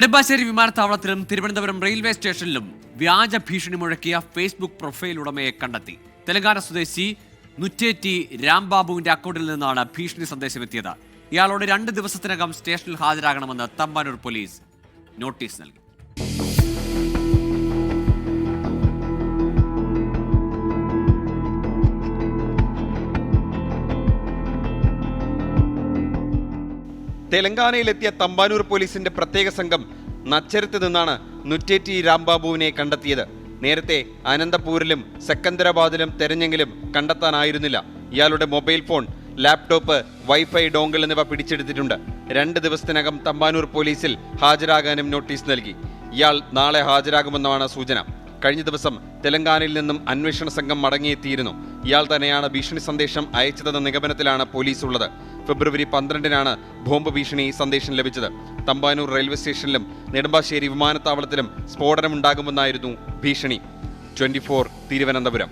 Nedumbassery വിമാനത്താവളത്തിലും Thiruvananthapuram railway സ്റ്റേഷനിലും വ്യാജ ഭീഷണി മുഴക്കിയ ഫേസ്ബുക്ക് പ്രൊഫൈൽ ഉടമയെ കണ്ടെത്തി. തെലങ്കാന സ്വദേശി നുറ്റേറ്റി രാംബാബുവിന്റെ അക്കൗണ്ടിൽ നിന്നാണ് ഭീഷണി സന്ദേശമെത്തിയത്. ഇയാളോട് 2 ദിവസത്തിനകം സ്റ്റേഷനിൽ ഹാജരാകണമെന്ന് തമ്പാനൂർ പോലീസ് നോട്ടീസ് നൽകി. തെലങ്കാനയിലെത്തിയ തമ്പാനൂർ പോലീസിന്റെ പ്രത്യേക സംഘം നച്ചരത്ത് നിന്നാണ് നുറ്റേറ്റി രാംബാബുവിനെ കണ്ടെത്തിയത്. നേരത്തെ അനന്തപൂരിലും സെക്കന്ദരാബാദിലും തെരഞ്ഞെങ്കിലും കണ്ടെത്താനായിരുന്നില്ല. ഇയാളുടെ mobile phone, laptop, wifi dongle എന്നിവ പിടിച്ചെടുത്തിട്ടുണ്ട്. 2 ദിവസത്തിനകം തമ്പാനൂർ പോലീസിൽ ഹാജരാകാനും നോട്ടീസ് നൽകി. ഇയാൾ നാളെ ഹാജരാകുമെന്നാണ് സൂചന. കഴിഞ്ഞ ദിവസം തെലങ്കാനയിൽ നിന്നും അന്വേഷണ സംഘം മടങ്ങിയെത്തിയിരുന്നു. ഇയാൾ തന്നെയാണ് ഭീഷണി സന്ദേശം അയച്ചതെന്ന നിഗമനത്തിലാണ് പോലീസ് ഉള്ളത്. ഫെബ്രുവരി 12-നാണ് ബോംബ് ഭീഷണി സന്ദേശം ലഭിച്ചത്. തമ്പാനൂർ റെയിൽവേ സ്റ്റേഷനിലും നെടുമ്പാശ്ശേരി വിമാനത്താവളത്തിലും സ്ഫോടനമുണ്ടാകുമെന്നായിരുന്നു ഭീഷണി. 24 തിരുവനന്തപുരം.